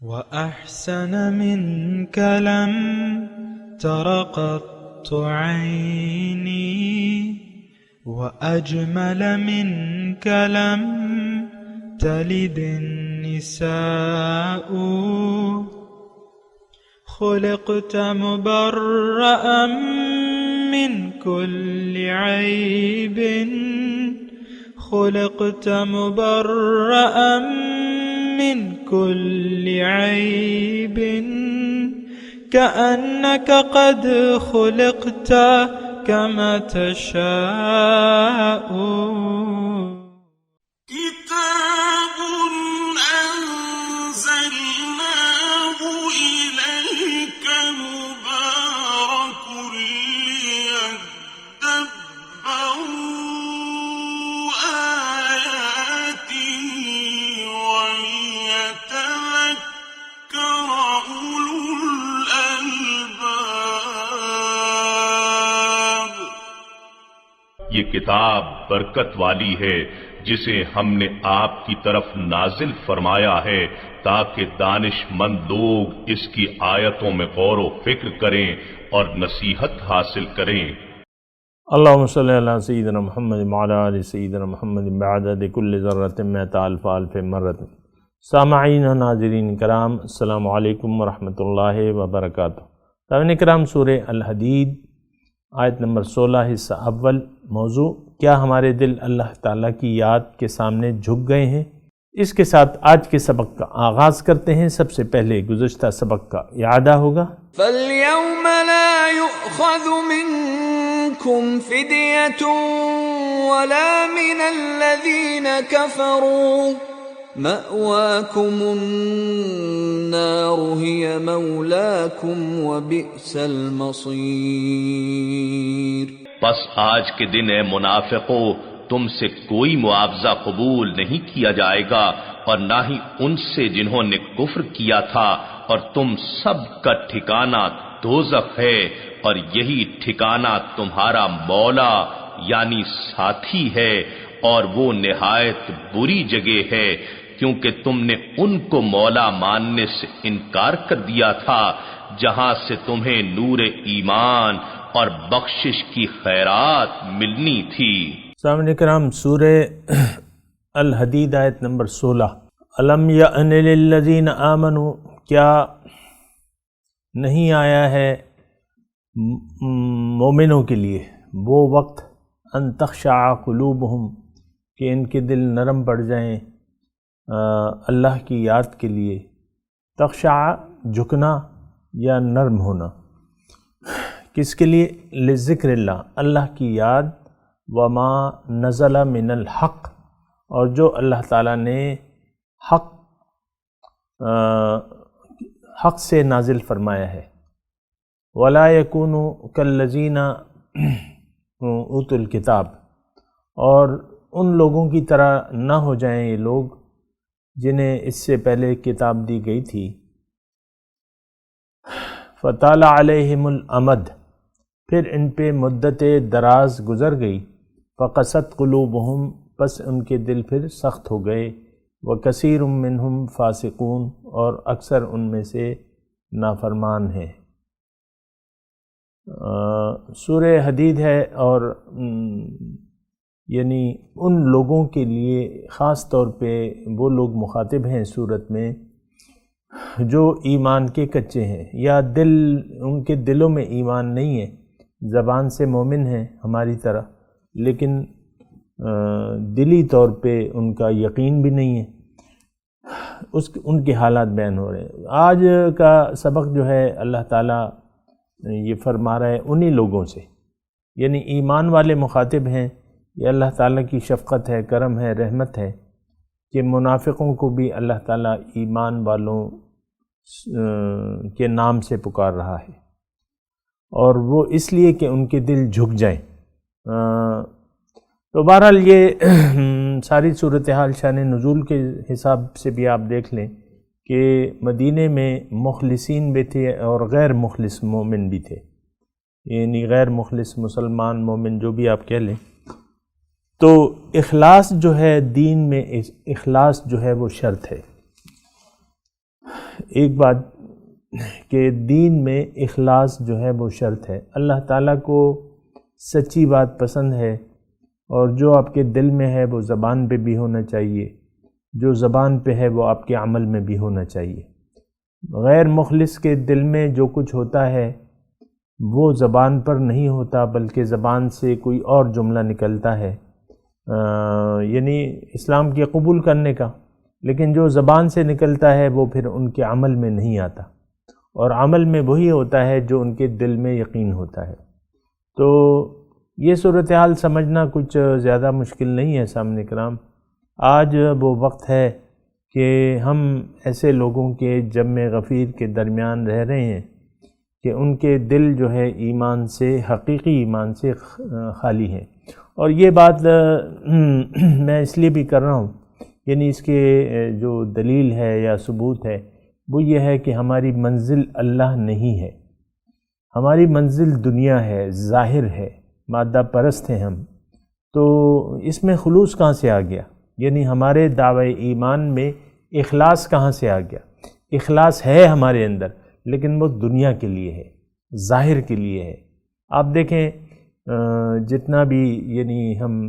وأحسن منك لم تر قط عيني وأجمل منك لم تلد النساء خلقت مبرأ من كل عيب خلقت مبرأ من كل عيب كأنك قد خلقت كما تشاء كتاب أنزلناه إليك مبارك ليدبروا آياته وليتذكر أولو الألباب۔ یہ کتاب برکت والی ہے جسے ہم نے آپ کی طرف نازل فرمایا ہے تاکہ دانش مند لوگ اس کی آیتوں میں غور و فکر کریں اور نصیحت حاصل کریں۔ اللہم صلی علی سیدنا محمد وعلی آل سیدنا محمد بعدد کل ذرۃ مئۃ الف الف مرۃ۔ سامعین و ناظرین کرام، السلام علیکم ورحمۃ اللہ وبرکاتہ۔ سامعین کرام، سورہ الحدید آیت نمبر 16 حصہ اول۔ موضوع: کیا ہمارے دل اللہ تعالیٰ کی یاد کے سامنے جھک گئے ہیں؟ اس کے ساتھ آج کے سبق کا آغاز کرتے ہیں۔ سب سے پہلے گزشتہ سبق کا اعادہ ہوگا۔ فَالْيَوْمَ لَا يُؤْخَذُ مِنْكُمْ فِدْيَةٌ وَلَا مِنَ الَّذِينَ كَفَرُوا مَأْوَاكُمُ النَّارُ هِيَ مَوْلَاكُمْ وَبِئْسَ الْمَصِيرُ۔ بس آج کے دن اے منافقو، تم سے کوئی معاوضہ قبول نہیں کیا جائے گا اور نہ ہی ان سے جنہوں نے کفر کیا تھا، اور تم سب کا ٹھکانہ دوزخ ہے، اور یہی ٹھکانہ تمہارا مولا یعنی ساتھی ہے، اور وہ نہایت بری جگہ ہے، کیونکہ تم نے ان کو مولا ماننے سے انکار کر دیا تھا جہاں سے تمہیں نور ایمان اور بخشش کی خیرات ملنی تھی۔ سامعین کرام، سورہ الحدید آیت نمبر 16۔ الم یأن للذین آمنوا، کیا نہیں آیا ہے مومنوں کے لیے وہ وقت ان تخشع قلوبہم، کہ ان کے دل نرم پڑ جائیں اللہ کی یاد کے لیے۔ تخشع جھکنا یا نرم ہونا، کس کے لیے؟ لذکر اللہ، اللہ کی یاد، وما نزل من الحق، اور جو اللہ تعالیٰ نے حق سے نازل فرمایا ہے۔ ولا یکونوا کالذین اوتوا الکتاب، اور ان لوگوں کی طرح نہ ہو جائیں یہ لوگ جنہیں اس سے پہلے کتاب دی گئی تھی۔ فطال علیہم الامد، پھر ان پہ مدت دراز گزر گئی۔ فقست قلوبہم، پس ان کے دل پھر سخت ہو گئے۔ وکثیر منہم فاسقون، اور اکثر ان میں سے نافرمان ہیں۔ سورہ حدید ہے، اور یعنی ان لوگوں کے لیے خاص طور پہ وہ لوگ مخاطب ہیں سورت میں جو ایمان کے کچے ہیں، یا ان کے دلوں میں ایمان نہیں ہے، زبان سے مومن ہیں ہماری طرح، لیکن دلی طور پہ ان کا یقین بھی نہیں ہے۔ ان کے حالات بیان ہو رہے ہیں۔ آج کا سبق جو ہے اللہ تعالیٰ یہ فرما رہا ہے انہی لوگوں سے، یعنی ایمان والے مخاطب ہیں۔ یہ اللہ تعالیٰ کی شفقت ہے، کرم ہے، رحمت ہے کہ منافقوں کو بھی اللہ تعالیٰ ایمان والوں کے نام سے پکار رہا ہے، اور وہ اس لیے کہ ان کے دل جھک جائیں۔ تو بہرحال یہ ساری صورتحال شان نزول کے حساب سے بھی آپ دیکھ لیں کہ مدینے میں مخلصین بھی تھے اور غیر مخلص مومن بھی تھے، یعنی غیر مخلص مسلمان مومن جو بھی آپ کہہ لیں۔ تو اخلاص جو ہے دین میں، اخلاص جو ہے وہ شرط ہے۔ ایک بات کہ دین میں اخلاص جو ہے وہ شرط ہے. اللہ تعالیٰ کو سچی بات پسند ہے، اور جو آپ کے دل میں ہے وہ زبان پہ بھی ہونا چاہیے، جو زبان پہ ہے وہ آپ کے عمل میں بھی ہونا چاہیے. غیر مخلص کے دل میں جو کچھ ہوتا ہے وہ زبان پر نہیں ہوتا، بلکہ زبان سے کوئی اور جملہ نکلتا ہے، یعنی اسلام کے قبول کرنے کا، لیکن جو زبان سے نکلتا ہے وہ پھر ان کے عمل میں نہیں آتا، اور عمل میں وہی ہوتا ہے جو ان کے دل میں یقین ہوتا ہے. تو یہ صورتحال سمجھنا کچھ زیادہ مشکل نہیں ہے سامنے کرام. آج وہ وقت ہے کہ ہم ایسے لوگوں کے جمع غفیر کے درمیان رہ رہے ہیں کہ ان کے دل جو ہے ایمان سے، حقیقی ایمان سے خالی ہیں. اور یہ بات میں اس لیے بھی کر رہا ہوں، یعنی اس کے جو دلیل ہے یا ثبوت ہے وہ یہ ہے کہ ہماری منزل اللہ نہیں ہے، ہماری منزل دنیا ہے، ظاہر ہے، مادہ پرست ہیں ہم. تو اس میں خلوص کہاں سے آ گیا؟ یعنی ہمارے دعوی ایمان میں اخلاص کہاں سے آ گیا؟ اخلاص ہے ہمارے اندر، لیکن وہ دنیا کے لیے ہے، ظاہر کے لیے ہے. آپ دیکھیں جتنا بھی یعنی ہم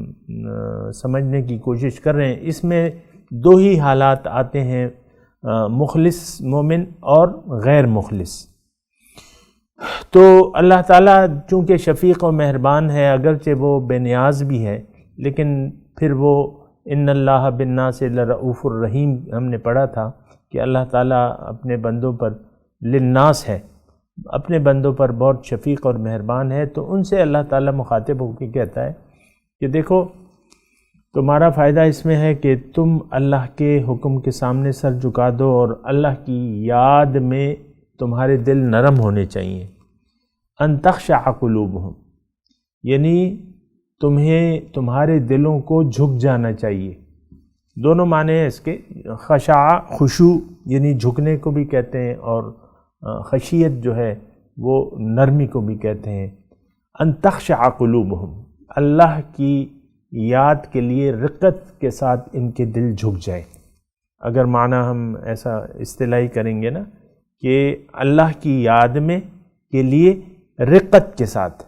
سمجھنے کی کوشش کر رہے ہیں، اس میں دو ہی حالات آتے ہیں، مخلص مومن اور غیر مخلص. تو اللہ تعالیٰ چونکہ شفیق و مہربان ہے، اگرچہ وہ بے نیاز بھی ہے، لیکن پھر وہ ان اللہ بالناس لرؤوف الرحیم ہم نے پڑھا تھا کہ اللہ تعالیٰ اپنے بندوں پر للناس ہے، اپنے بندوں پر بہت شفیق اور مہربان ہے. تو ان سے اللہ تعالیٰ مخاطب ہو کے کہتا ہے کہ دیکھو تمہارا فائدہ اس میں ہے کہ تم اللہ کے حکم کے سامنے سر جھکا دو، اور اللہ کی یاد میں تمہارے دل نرم ہونے چاہیے. ان تخشع قلوبہم، یعنی تمہیں تمہارے دلوں کو جھک جانا چاہیے. دونوں معنی ہیں اس کے. خشع خشوع یعنی جھکنے کو بھی کہتے ہیں، اور خشیت جو ہے وہ نرمی کو بھی کہتے ہیں. ان تخشع قلوبہم، اللہ کی یاد کے لیے رقت کے ساتھ ان کے دل جھک جائے. اگر معنی ہم ایسا اصطلاحی کریں گے نا کہ اللہ کی یاد میں کے لیے رقت کے ساتھ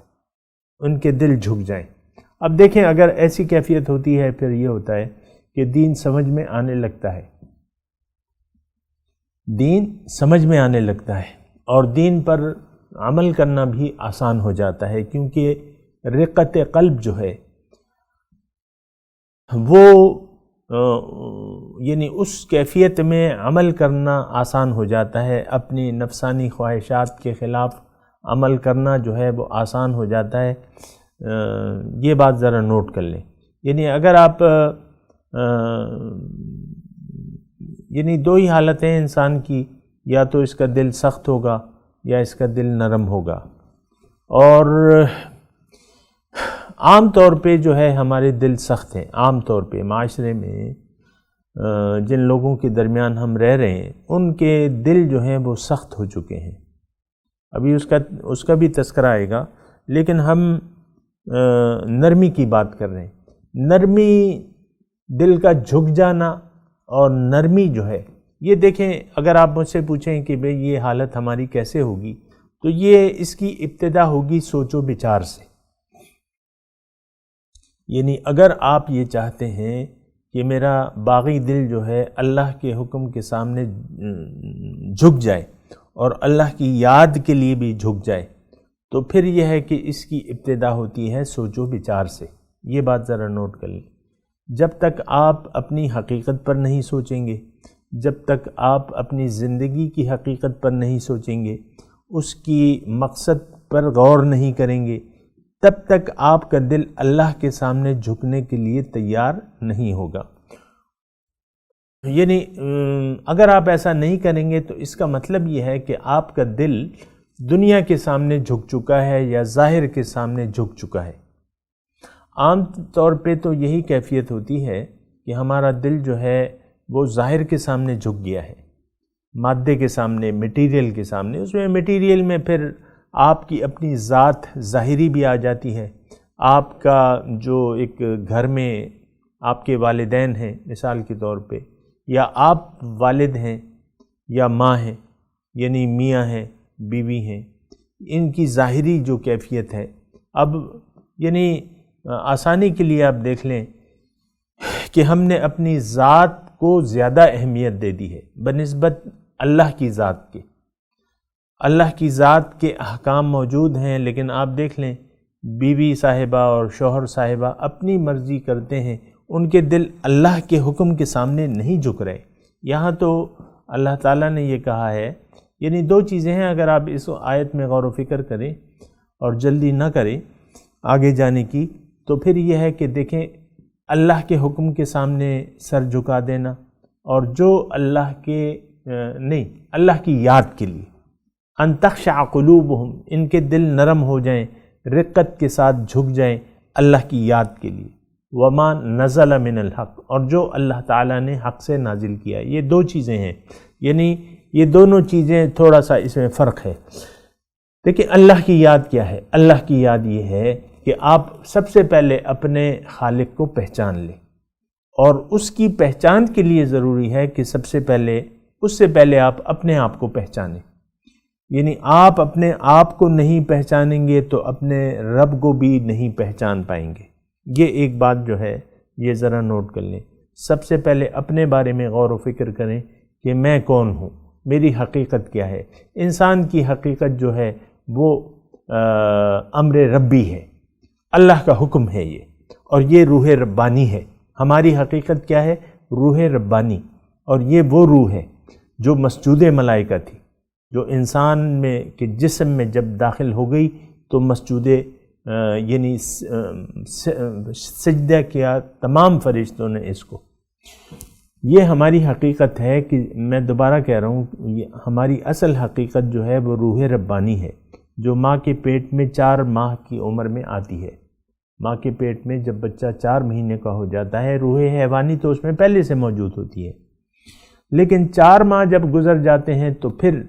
ان کے دل جھک جائیں. اب دیکھیں اگر ایسی کیفیت ہوتی ہے پھر یہ ہوتا ہے کہ دین سمجھ میں آنے لگتا ہے، دین سمجھ میں آنے لگتا ہے، اور دین پر عمل کرنا بھی آسان ہو جاتا ہے، کیونکہ رقت قلب جو ہے وہ یعنی اس کیفیت میں عمل کرنا آسان ہو جاتا ہے. اپنی نفسانی خواہشات کے خلاف عمل کرنا جو ہے وہ آسان ہو جاتا ہے. یہ بات ذرا نوٹ کر لیں. یعنی اگر آپ یعنی دو ہی حالتیں ہیں انسان کی، یا تو اس کا دل سخت ہوگا یا اس کا دل نرم ہوگا. اور عام طور پہ جو ہے ہمارے دل سخت ہیں. عام طور پہ معاشرے میں جن لوگوں کے درمیان ہم رہ رہے ہیں ان کے دل جو ہیں وہ سخت ہو چکے ہیں. ابھی اس کا بھی تذکرہ آئے گا، لیکن ہم نرمی کی بات کر رہے ہیں. نرمی، دل کا جھک جانا اور نرمی جو ہے، یہ دیکھیں اگر آپ مجھ سے پوچھیں کہ بھئی یہ حالت ہماری کیسے ہوگی، تو یہ اس کی ابتدا ہوگی سوچ و بچار سے. یعنی اگر آپ یہ چاہتے ہیں کہ میرا باغی دل جو ہے اللہ کے حکم کے سامنے جھک جائے اور اللہ کی یاد کے لیے بھی جھک جائے، تو پھر یہ ہے کہ اس کی ابتدا ہوتی ہے سوچ و بچار سے. یہ بات ذرا نوٹ کر لیں. جب تک آپ اپنی حقیقت پر نہیں سوچیں گے، جب تک آپ اپنی زندگی کی حقیقت پر نہیں سوچیں گے، اس کی مقصد پر غور نہیں کریں گے، تب تک آپ کا دل اللہ کے سامنے جھکنے کے لیے تیار نہیں ہوگا. یعنی اگر آپ ایسا نہیں کریں گے تو اس کا مطلب یہ ہے کہ آپ کا دل دنیا کے سامنے جھک چکا ہے یا ظاہر کے سامنے جھک چکا ہے. عام طور پہ تو یہی کیفیت ہوتی ہے کہ ہمارا دل جو ہے وہ ظاہر کے سامنے جھک گیا ہے، مادے کے سامنے، میٹیریل کے سامنے. اس میں میٹیریل میں پھر آپ کی اپنی ذات ظاہری بھی آ جاتی ہے. آپ کا جو ایک گھر میں آپ کے والدین ہیں مثال کے طور پہ، یا آپ والد ہیں یا ماں ہیں، یعنی میاں ہیں، بیوی ہیں، ان کی ظاہری جو کیفیت ہے، اب یعنی آسانی کے لیے آپ دیکھ لیں کہ ہم نے اپنی ذات کو زیادہ اہمیت دے دی ہے بنسبت اللہ کی ذات کے۔ اللہ کی ذات کے احکام موجود ہیں، لیکن آپ دیکھ لیں بیوی صاحبہ اور شوہر صاحبہ اپنی مرضی کرتے ہیں، ان کے دل اللہ کے حکم کے سامنے نہیں جھک رہے۔ یہاں تو اللہ تعالیٰ نے یہ کہا ہے، یعنی دو چیزیں ہیں، اگر آپ اس آیت میں غور و فکر کریں اور جلدی نہ کریں آگے جانے کی، تو پھر یہ ہے کہ دیکھیں اللہ کے حکم کے سامنے سر جھکا دینا، اور جو اللہ کے نہیں، اللہ کی یاد کے لیے ان تخشع قلوبہم، ان کے دل نرم ہو جائیں، رقت کے ساتھ جھک جائیں اللہ کی یاد کے لیے، وما نزل من الحق، اور جو اللہ تعالیٰ نے حق سے نازل کیا۔ یہ دو چیزیں ہیں، یعنی یہ دونوں چیزیں تھوڑا سا اس میں فرق ہے۔ دیکھیں اللہ کی یاد کیا ہے؟ اللہ کی یاد یہ ہے کہ آپ سب سے پہلے اپنے خالق کو پہچان لیں، اور اس کی پہچان کے لیے ضروری ہے کہ سب سے پہلے اس سے پہلے آپ اپنے آپ کو پہچانیں۔ یعنی آپ اپنے آپ کو نہیں پہچانیں گے تو اپنے رب کو بھی نہیں پہچان پائیں گے۔ یہ ایک بات جو ہے یہ ذرا نوٹ کر لیں، سب سے پہلے اپنے بارے میں غور و فکر کریں کہ میں کون ہوں، میری حقیقت کیا ہے۔ انسان کی حقیقت جو ہے وہ امر ربی ہے، اللہ کا حکم ہے یہ، اور یہ روح ربانی ہے۔ ہماری حقیقت کیا ہے؟ روح ربانی، اور یہ وہ روح ہے جو مسجود ملائکہ تھی، جو انسان میں کے جسم میں جب داخل ہو گئی تو مسجود یعنی سجدہ کیا تمام فرشتوں نے اس کو۔ یہ ہماری حقیقت ہے کہ میں دوبارہ کہہ رہا ہوں، ہماری اصل حقیقت جو ہے وہ روح ربانی ہے، جو ماں کے پیٹ میں 4 ماہ کی عمر میں آتی ہے۔ ماں کے پیٹ میں جب بچہ 4 مہینے کا ہو جاتا ہے، روح حیوانی تو اس میں پہلے سے موجود ہوتی ہے، لیکن 4 ماہ جب گزر جاتے ہیں تو پھر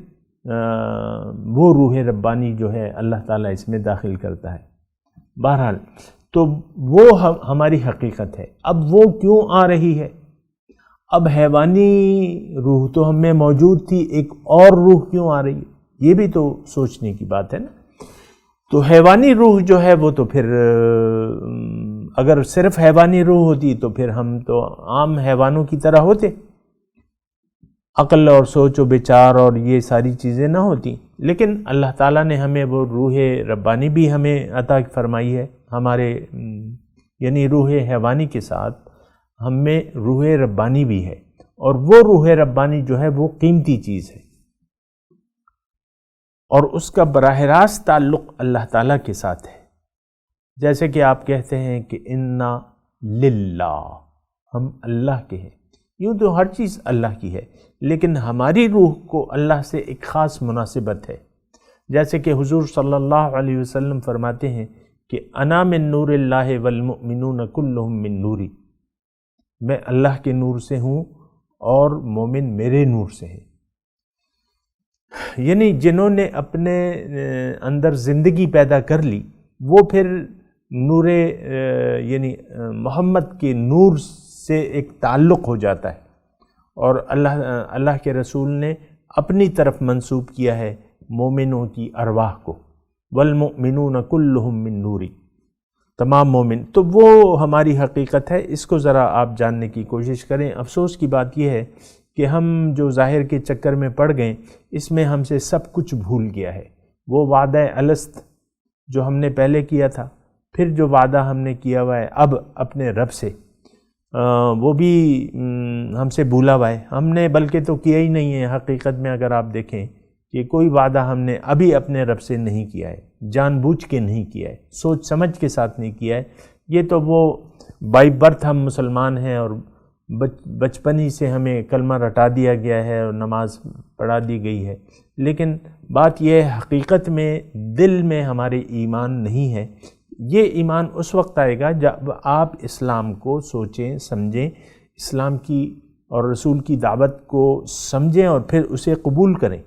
وہ روح ربانی جو ہے اللہ تعالیٰ اس میں داخل کرتا ہے۔ بہرحال تو وہ ہماری حقیقت ہے۔ اب وہ کیوں آ رہی ہے؟ اب حیوانی روح تو ہم میں موجود تھی، ایک اور روح کیوں آ رہی ہے؟ یہ بھی تو سوچنے کی بات ہے نا۔ تو حیوانی روح جو ہے وہ تو پھر اگر صرف حیوانی روح ہوتی تو پھر ہم تو عام حیوانوں کی طرح ہوتے، عقل اور سوچ و بچار اور یہ ساری چیزیں نہ ہوتی، لیکن اللہ تعالیٰ نے ہمیں وہ روح ربانی بھی ہمیں عطا فرمائی ہے۔ ہمارے یعنی روح حیوانی کے ساتھ ہم میں روح ربانی بھی ہے، اور وہ روح ربانی جو ہے وہ قیمتی چیز ہے، اور اس کا براہ راست تعلق اللہ تعالیٰ کے ساتھ ہے۔ جیسے کہ آپ کہتے ہیں کہ انا للہ، ہم اللہ کے ہیں۔ یوں تو ہر چیز اللہ کی ہے، لیکن ہماری روح کو اللہ سے ایک خاص مناسبت ہے۔ جیسے کہ حضور صلی اللہ علیہ وسلم فرماتے ہیں کہ انا من نور اللہ والمؤمنون کلہم من نوری، میں اللہ کے نور سے ہوں اور مومن میرے نور سے ہیں۔ یعنی جنہوں نے اپنے اندر زندگی پیدا کر لی، وہ پھر نور یعنی محمد کے نور سے ایک تعلق ہو جاتا ہے، اور اللہ کے رسول نے اپنی طرف منسوب کیا ہے مومنوں کی ارواح کو، والمؤمنون کلہم من نوری، تمام مومن۔ تو وہ ہماری حقیقت ہے، اس کو ذرا آپ جاننے کی کوشش کریں۔ افسوس کی بات یہ ہے کہ ہم جو ظاہر کے چکر میں پڑ گئے، اس میں ہم سے سب کچھ بھول گیا ہے۔ وہ وعدہ الست جو ہم نے پہلے کیا تھا، پھر جو وعدہ ہم نے کیا ہوا ہے اب اپنے رب سے، وہ بھی ہم سے بھولا ہوا ہے۔ ہم نے بلکہ تو کیا ہی نہیں ہے حقیقت میں، اگر آپ دیکھیں کہ کوئی وعدہ ہم نے ابھی اپنے رب سے نہیں کیا ہے، جان بوجھ کے نہیں کیا ہے، سوچ سمجھ کے ساتھ نہیں کیا ہے۔ یہ تو وہ بائی برتھ ہم مسلمان ہیں، اور بچپن ہی سے ہمیں کلمہ رٹا دیا گیا ہے اور نماز پڑھا دی گئی ہے، لیکن بات یہ ہے حقیقت میں دل میں ہمارے ایمان نہیں ہے۔ یہ ایمان اس وقت آئے گا جب آپ اسلام کو سوچیں، سمجھیں، اسلام کی اور رسول کی دعوت کو سمجھیں اور پھر اسے قبول کریں،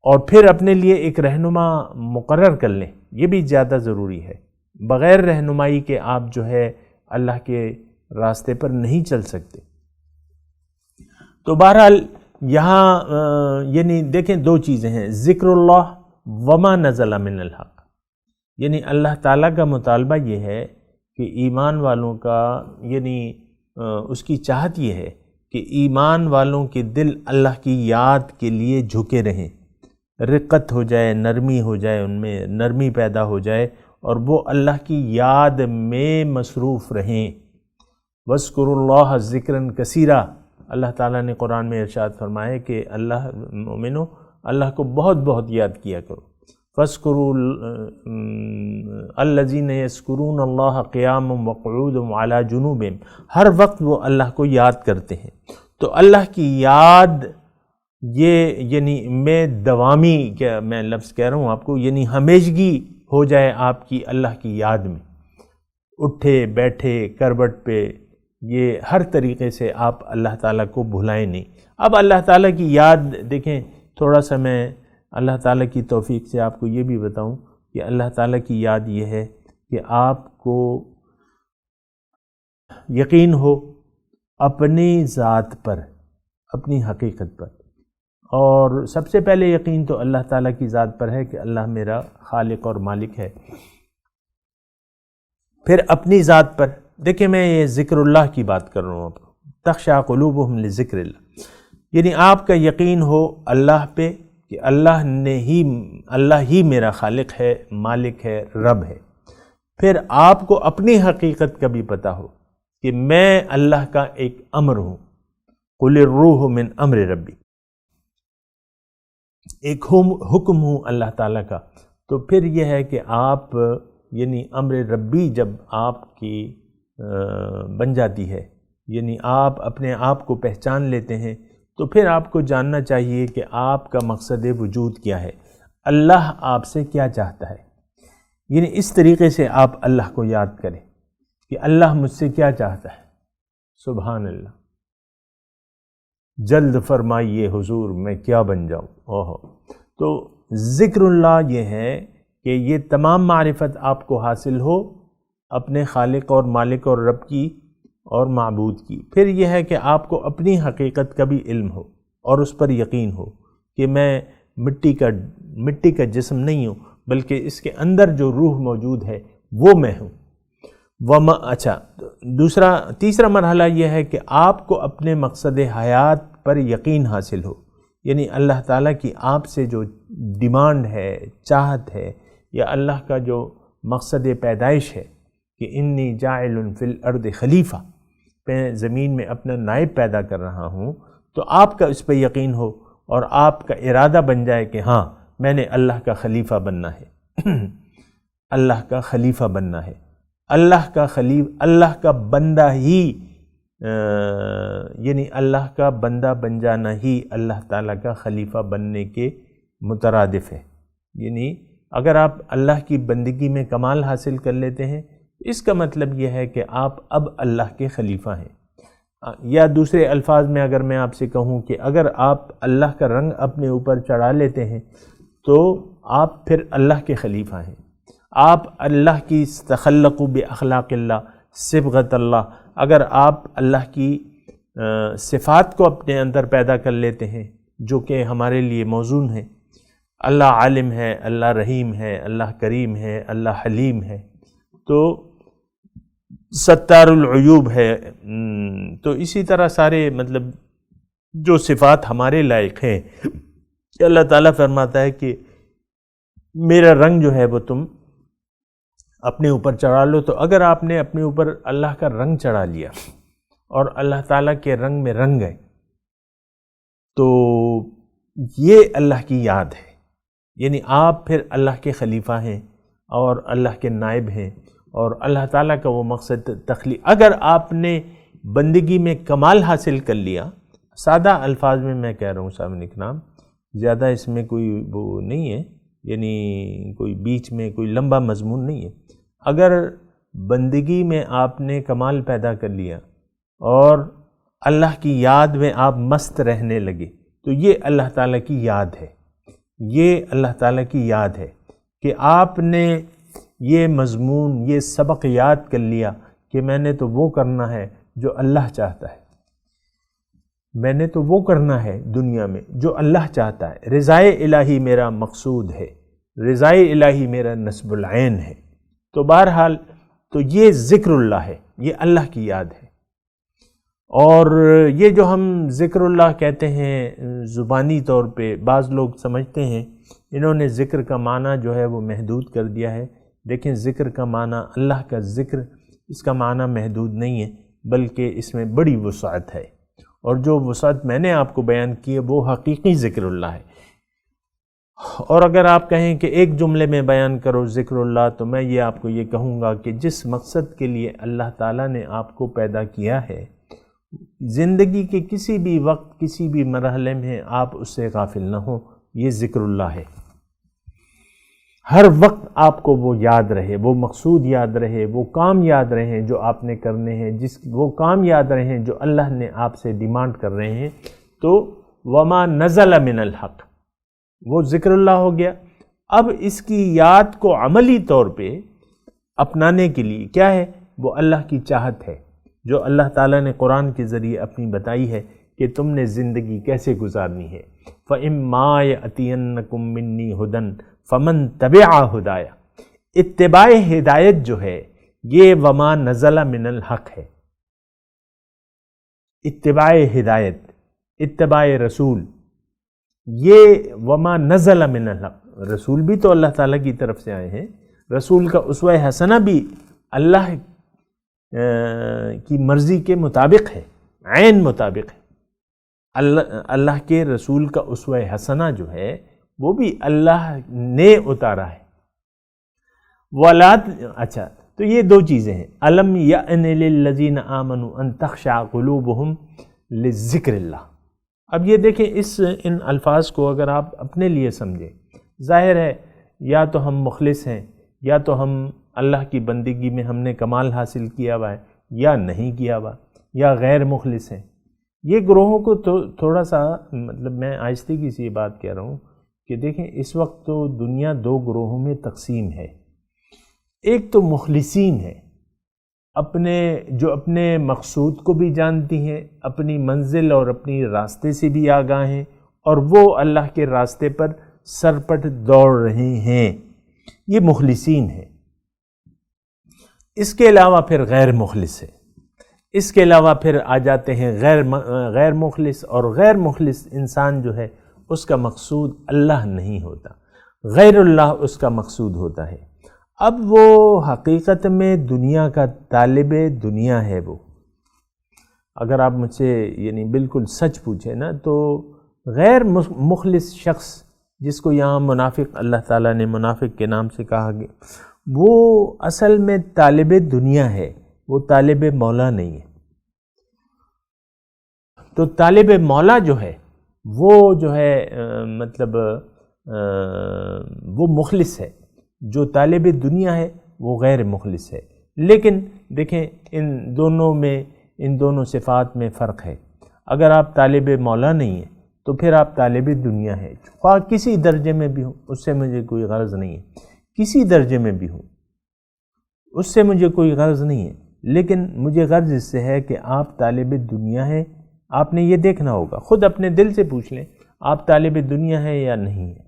اور پھر اپنے لیے ایک رہنما مقرر کر لیں۔ یہ بھی زیادہ ضروری ہے۔ بغیر رہنمائی کے آپ جو ہے اللہ کے راستے پر نہیں چل سکتے۔ تو بہرحال یہاں یعنی دیکھیں دو چیزیں ہیں، ذکر اللہ وما نزل من الحق، یعنی اللہ تعالیٰ کا مطالبہ یہ ہے کہ ایمان والوں کا یعنی اس کی چاہت یہ ہے کہ ایمان والوں کے دل اللہ کی یاد کے لیے جھکے رہیں، رقت ہو جائے، نرمی ہو جائے، ان میں نرمی پیدا ہو جائے اور وہ اللہ کی یاد میں مصروف رہیں۔ وَاذْكُرُوا اللَّهَ ذِكْرًا كَثِيرًا، اللہ تعالیٰ نے قرآن میں ارشاد فرمایا کہ اللہ مومنو اللہ کو بہت بہت یاد کیا کرو۔ فَاذْكُرُوا الَّذِينَ يَذْكُرُونَ اللَّهَ قِيَامًا وَقُعُودًا وَعَلَى جُنُوبِهِمْ، ہر وقت وہ اللہ کو یاد کرتے ہیں۔ تو اللہ کی یاد یہ یعنی میں دوامی، کیا میں لفظ کہہ رہا ہوں آپ کو، یعنی ہمیشگی ہو جائے آپ کی اللہ کی یاد میں، اٹھے بیٹھے کروٹ پہ، یہ ہر طریقے سے آپ اللہ تعالیٰ کو بھلائیں نہیں۔ اب اللہ تعالیٰ کی یاد دیکھیں، تھوڑا سا میں اللہ تعالیٰ کی توفیق سے آپ کو یہ بھی بتاؤں کہ اللہ تعالیٰ کی یاد یہ ہے کہ آپ کو یقین ہو اپنی ذات پر، اپنی حقیقت پر، اور سب سے پہلے یقین تو اللہ تعالیٰ کی ذات پر ہے کہ اللہ میرا خالق اور مالک ہے۔ پھر اپنی ذات پر دیکھیں، میں یہ ذکر اللہ کی بات کر رہا ہوں، تخشع قلوبہم لذکر اللہ، یعنی آپ کا یقین ہو اللہ پہ کہ اللہ ہی میرا خالق ہے، مالک ہے، رب ہے۔ پھر آپ کو اپنی حقیقت کا بھی پتہ ہو کہ میں اللہ کا ایک امر ہوں، قل الروح من امر ربی، ایک حکم ہوں اللہ تعالیٰ کا۔ تو پھر یہ ہے کہ آپ یعنی امر ربی جب آپ کی بن جاتی ہے، یعنی آپ اپنے آپ کو پہچان لیتے ہیں، تو پھر آپ کو جاننا چاہیے کہ آپ کا مقصد وجود کیا ہے، اللہ آپ سے کیا چاہتا ہے۔ یعنی اس طریقے سے آپ اللہ کو یاد کریں کہ اللہ مجھ سے کیا چاہتا ہے، سبحان اللہ، جلد فرمائیے حضور میں کیا بن جاؤں۔ تو ذکر اللہ یہ ہے کہ یہ تمام معرفت آپ کو حاصل ہو اپنے خالق اور مالک اور رب کی اور معبود کی۔ پھر یہ ہے کہ آپ کو اپنی حقیقت کا بھی علم ہو اور اس پر یقین ہو کہ میں مٹی کا جسم نہیں ہوں، بلکہ اس کے اندر جو روح موجود ہے وہ میں ہوں۔ اچھا، تیسرا مرحلہ یہ ہے کہ آپ کو اپنے مقصد حیات پر یقین حاصل ہو، یعنی اللہ تعالیٰ کی آپ سے جو ڈیمانڈ ہے، چاہت ہے، یا اللہ کا جو مقصد پیدائش ہے کہ انی جاعل فی الارض خلیفہ، میں زمین میں اپنا نائب پیدا کر رہا ہوں، تو آپ کا اس پہ یقین ہو اور آپ کا ارادہ بن جائے کہ ہاں میں نے اللہ کا خلیفہ بننا ہے، اللہ کا خلیفہ بننا ہے، اللہ کا بندہ ہی یعنی اللہ کا بندہ بن جانا ہی اللہ تعالیٰ کا خلیفہ بننے کے مترادف ہے۔ یعنی اگر آپ اللہ کی بندگی میں کمال حاصل کر لیتے ہیں، اس کا مطلب یہ ہے کہ آپ اب اللہ کے خلیفہ ہیں۔ یا دوسرے الفاظ میں اگر میں آپ سے کہوں کہ اگر آپ اللہ کا رنگ اپنے اوپر چڑھا لیتے ہیں تو آپ پھر اللہ کے خلیفہ ہیں، آپ اللہ کی تخلقوا باخلاق اللہ، صبغت اللہ، اگر آپ اللہ کی صفات کو اپنے اندر پیدا کر لیتے ہیں جو کہ ہمارے لیے موزون ہیں، اللہ عالم ہے، اللہ رحیم ہے، اللہ کریم ہے، اللہ حلیم ہے، تو ستار العیوب ہے، تو اسی طرح سارے مطلب جو صفات ہمارے لائق ہیں، کہ اللہ تعالیٰ فرماتا ہے کہ میرا رنگ جو ہے وہ تم اپنے اوپر چڑھا لو۔ تو اگر آپ نے اپنے اوپر اللہ کا رنگ چڑھا لیا اور اللہ تعالیٰ کے رنگ میں رنگ گئے، تو یہ اللہ کی یاد ہے، یعنی آپ پھر اللہ کے خلیفہ ہیں اور اللہ کے نائب ہیں، اور اللہ تعالیٰ کا وہ مقصد اگر آپ نے بندگی میں کمال حاصل کر لیا، سادہ الفاظ میں کہہ رہا ہوں سامنے اکرام، زیادہ اس میں کوئی وہ نہیں ہے، یعنی کوئی بیچ میں کوئی لمبا مضمون نہیں ہے۔ اگر بندگی میں آپ نے کمال پیدا کر لیا اور اللہ کی یاد میں آپ مست رہنے لگے، تو یہ اللہ تعالیٰ کی یاد ہے، یہ اللہ تعالیٰ کی یاد ہے کہ آپ نے یہ مضمون، یہ سبق یاد کر لیا کہ میں نے تو وہ کرنا ہے جو اللہ چاہتا ہے۔ میں نے تو وہ کرنا ہے دنیا میں جو اللہ چاہتا ہے، رضائے الہی میرا مقصود ہے، رضائے الہی میرا نصب العین ہے۔ تو بہرحال تو یہ ذکر اللہ ہے، یہ اللہ کی یاد ہے۔ اور یہ جو ہم ذکر اللہ کہتے ہیں زبانی طور پہ، بعض لوگ سمجھتے ہیں، انہوں نے ذکر کا معنی جو ہے وہ محدود کر دیا ہے۔ دیکھیں ذکر کا معنی، اللہ کا ذکر، اس کا معنی محدود نہیں ہے، بلکہ اس میں بڑی وسعت ہے، اور جو وسعت میں نے آپ کو بیان کی ہے وہ حقیقی ذکر اللہ ہے۔ اور اگر آپ کہیں کہ ایک جملے میں بیان کرو ذکر اللہ، تو میں یہ آپ کو یہ کہوں گا کہ جس مقصد کے لیے اللہ تعالیٰ نے آپ کو پیدا کیا ہے، زندگی کے کسی بھی وقت، کسی بھی مرحلے میں آپ اس سے غافل نہ ہو، یہ ذکر اللہ ہے۔ ہر وقت آپ کو وہ یاد رہے، وہ مقصود یاد رہے، وہ کام یاد رہے جو آپ نے کرنے ہیں، وہ کام یاد رہے جو اللہ نے آپ سے ڈیمانڈ کر رہے ہیں۔ تو وما نزل من الحق، وہ ذکر اللہ ہو گیا۔ اب اس کی یاد کو عملی طور پہ اپنانے کے لیے کیا ہے؟ وہ اللہ کی چاہت ہے، جو اللہ تعالیٰ نے قرآن کے ذریعے اپنی بتائی ہے کہ تم نے زندگی کیسے گزارنی ہے۔ فَإِمَّا يَأْتِيَنَّكُم مِّنِّي هُدًى فَمَن تَبِعَ هُدَايَ، اتباع ہدایت جو ہے یہ وما نزل من الحق ہے۔ اتباع ہدایت، اتباع رسول، یہ وما نزل من الحق، رسول بھی تو اللہ تعالیٰ کی طرف سے آئے ہیں، رسول کا اسوہ حسنہ بھی اللہ کی مرضی کے مطابق ہے، عین مطابق ہے۔ اللہ کے رسول کا اسوہ حسنہ جو ہے وہ بھی اللہ نے اتارا ہے۔ اچھا، تو یہ دو چیزیں ہیں، الم یأن للذین آمنوا ان تخشع قلوبہم لذکر اللہ۔ اب یہ دیکھیں ان الفاظ کو اگر آپ اپنے لیے سمجھیں، ظاہر ہے یا تو ہم مخلص ہیں، یا تو ہم اللہ کی بندگی میں ہم نے کمال حاصل کیا ہوا ہے، یا نہیں کیا ہوا، یا غیر مخلص ہیں۔ یہ گروہوں کو تو تھوڑا سا مطلب میں آہستگی سے یہ بات کہہ رہا ہوں کہ دیکھیں اس وقت تو دنیا دو گروہوں میں تقسیم ہے۔ ایک تو مخلصین ہے، جو اپنے مقصود کو بھی جانتی ہیں، اپنی منزل اور اپنی راستے سے بھی آگاہ ہیں، اور وہ اللہ کے راستے پر سرپٹ دوڑ رہے ہیں، یہ مخلصین ہیں۔ اس کے علاوہ پھر غیر مخلص ہے، اس کے علاوہ پھر آ جاتے ہیں غیر مخلص، اور غیر مخلص انسان جو ہے اس کا مقصود اللہ نہیں ہوتا، غیر اللہ اس کا مقصود ہوتا ہے۔ اب وہ حقیقت میں دنیا کا طالب دنیا ہے۔ وہ اگر آپ مجھ سے یعنی بالکل سچ پوچھیں نا، تو غیر مخلص شخص جس کو یہاں منافق اللہ تعالیٰ نے منافق کے نام سے کہا گیا، وہ اصل میں طالب دنیا ہے، وہ طالب مولا نہیں ہے۔ تو طالب مولا جو ہے وہ مطلب وہ مخلص ہے، جو طالب دنیا ہے وہ غیر مخلص ہے۔ لیکن دیکھیں ان دونوں صفات میں فرق ہے۔ اگر آپ طالب مولا نہیں ہیں تو پھر آپ طالب دنیا ہے، خواہ کسی درجے میں بھی ہوں، اس سے مجھے کوئی غرض نہیں ہے، کسی درجے میں بھی ہوں اس سے مجھے کوئی غرض نہیں ہے، لیکن مجھے غرض اس سے ہے کہ آپ طالب دنیا ہیں۔ آپ نے یہ دیکھنا ہوگا، خود اپنے دل سے پوچھ لیں آپ طالب دنیا ہیں یا نہیں ہیں۔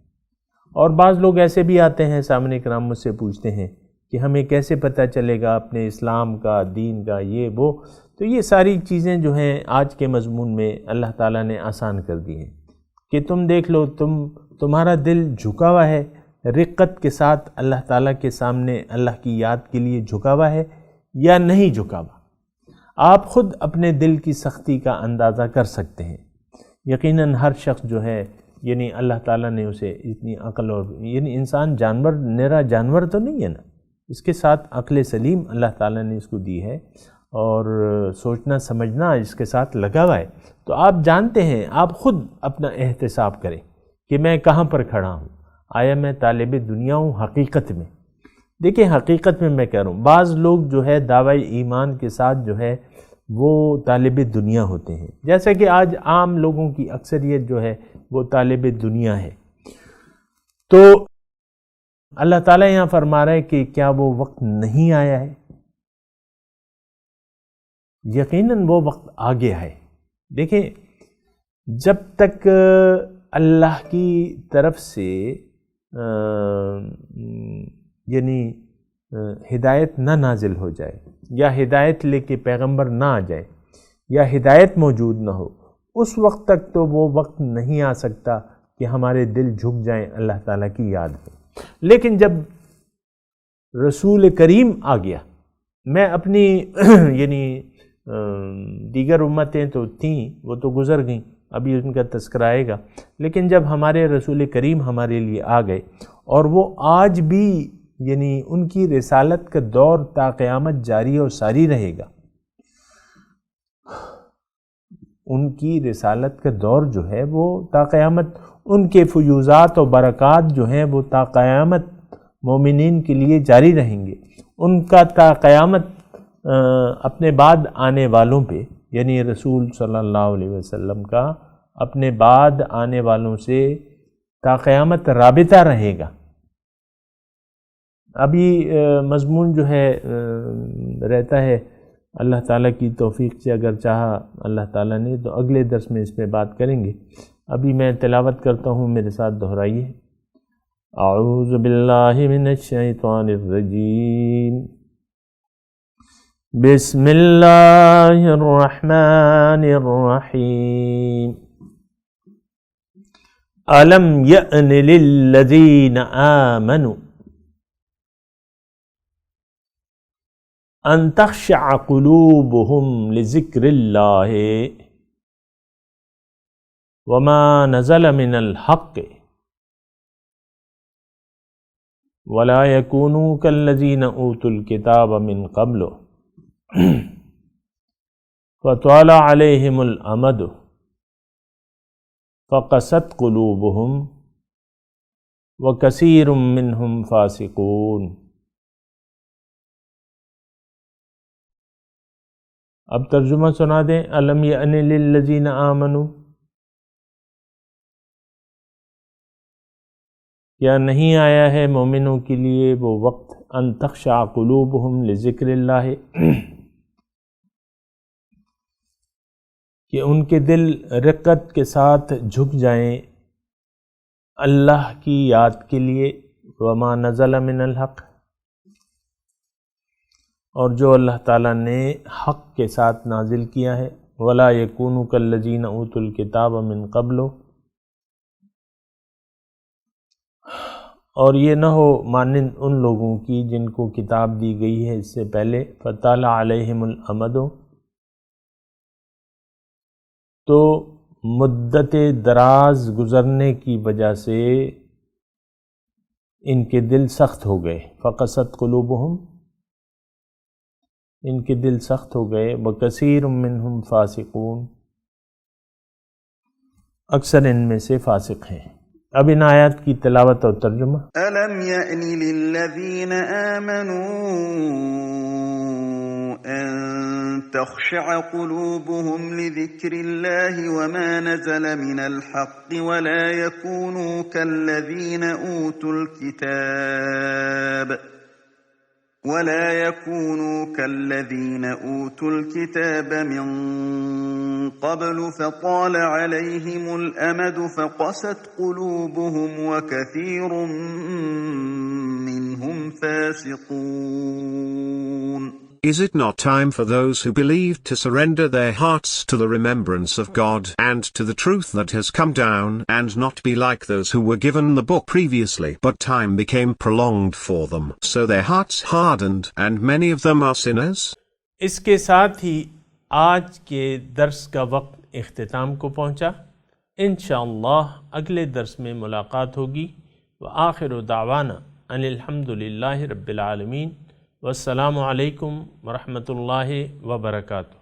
اور بعض لوگ ایسے بھی آتے ہیں سامنے کرام مجھ سے پوچھتے ہیں کہ ہمیں کیسے پتہ چلے گا اپنے اسلام کا، دین کا، یہ وہ۔ تو یہ ساری چیزیں جو ہیں آج کے مضمون میں اللہ تعالیٰ نے آسان کر دی ہیں کہ تم دیکھ لو، تمہارا دل جھکا ہوا ہے رقت کے ساتھ اللہ تعالیٰ کے سامنے اللہ کی یاد کے لیے جھکا ہوا ہے یا نہیں جھکا ہوا۔ آپ خود اپنے دل کی سختی کا اندازہ کر سکتے ہیں۔ یقیناً ہر شخص جو ہے یعنی اللہ تعالیٰ نے اسے اتنی عقل، اور یعنی انسان نرا جانور تو نہیں ہے نا، اس کے ساتھ عقل سلیم اللہ تعالیٰ نے اس کو دی ہے، اور سوچنا سمجھنا اس کے ساتھ لگا ہوا ہے۔ تو آپ جانتے ہیں، آپ خود اپنا احتساب کریں کہ میں کہاں پر کھڑا ہوں، آیا میں طالب دنیا ہوں حقیقت میں؟ دیکھیں حقیقت میں کہہ رہا ہوں، بعض لوگ جو ہے دعوی ایمان کے ساتھ جو ہے وہ طالب دنیا ہوتے ہیں، جیسا کہ آج عام لوگوں کی اکثریت جو ہے وہ طالب دنیا ہے۔ تو اللہ تعالیٰ یہاں فرما رہا ہے کہ کیا وہ وقت نہیں آیا ہے؟ یقیناً وہ وقت آ گیا ہے۔ دیکھیں جب تک اللہ کی طرف سے یعنی ہدایت نہ نازل ہو جائے، یا ہدایت لے کے پیغمبر نہ آ جائے، یا ہدایت موجود نہ ہو، اس وقت تک تو وہ وقت نہیں آ سکتا کہ ہمارے دل جھک جائیں اللہ تعالیٰ کی یاد میں۔ لیکن جب رسول کریم آ گیا، میں اپنی یعنی دیگر امتیں تو تھیں، وہ تو گزر گئیں، ابھی ان کا تذکرہ آئے گا، لیکن جب ہمارے رسول کریم ہمارے لیے آ گئے، اور وہ آج بھی یعنی ان کی رسالت کا دور تا قیامت جاری اور ساری رہے گا۔ ان کی رسالت کا دور جو ہے وہ تا قیامت، ان کے فیوزات و برکات جو ہیں وہ تا قیامت مومنین کے لیے جاری رہیں گے۔ ان کا تا قیامت اپنے بعد آنے والوں پہ، یعنی رسول صلی اللہ علیہ وسلم کا اپنے بعد آنے والوں سے تا قیامت رابطہ رہے گا۔ ابھی مضمون جو ہے رہتا ہے، اللہ تعالیٰ کی توفیق سے اگر چاہا اللہ تعالیٰ نے تو اگلے درس میں اس پہ بات کریں گے۔ ابھی میں تلاوت کرتا ہوں، میرے ساتھ دہرائیے۔ اعوذ باللہ من الشیطان الرجیم، بسم اللہ الرحمن الرحیم۔ الم یأن للذین آمنوا ان تخشع قلوبهم لذکر اللہ وما نزل من الحق ولا يكونوا كالذين اوتوا الكتاب من قبل فطال عليهم الامد فقست قلوبهم وكثير منهم فاسقون۔ اب ترجمہ سنا دیں۔ الم یأن للذین آمنوا، کیا نہیں آیا ہے مومنوں کے لیے وہ وقت، ان تخشع قلوبہم لذکر اللہ، کہ ان کے دل رقت کے ساتھ جھک جائیں اللہ کی یاد کے لیے، وما نزل من الحق، اور جو اللہ تعالیٰ نے حق کے ساتھ نازل کیا ہے، ولا یکونوا کالذین اوتوا الکتاب من قبل، اور یہ نہ ہو مانند ان لوگوں کی جن کو کتاب دی گئی ہے اس سے پہلے، فطال علیہم الامد، تو مدت دراز گزرنے کی وجہ سے ان کے دل سخت ہو گئے، فقست قلوبہم، ان کے دل سخت ہو گئے، وکثیر منہم فاسقون، اکثر ان میں سے فاسق ہیں۔ اب ان آیات کی تلاوت اور ترجمہ۔ أَلَمْ يَأْنِ لِلَّذِينَ آمَنُوا أَن تَخْشَعَ قُلُوبُهُمْ لِذِكْرِ اللَّهِ وَمَا نَزَلَ مِنَ الْحَقِّ وَلَا يَكُونُوا كَالَّذِينَ أُوتُوا الْكِتَابَ مِن قَبْلُ فَطَالَ عَلَيْهِمُ الْأَمَدُ فَقَسَتْ قُلُوبُهُمْ وَكَثِيرٌ مِّنْهُمْ فَاسِقُونَ۔ Is it not time for those who believe to surrender their hearts to the remembrance of God and to the truth that has come down, and not be like those who were given the book previously, but time became prolonged for them, so their hearts hardened, and many of them are sinners? اس کے ساتھ ہی آج کے درس کا وقت اختتام کو پہنچا۔ انشاءاللہ اگلے درس میں ملاقات ہوگی۔ وآخر دعوانا ان الحمدللہ رب العالمین، والسلام علیکم ورحمۃ اللہ وبرکاتہ۔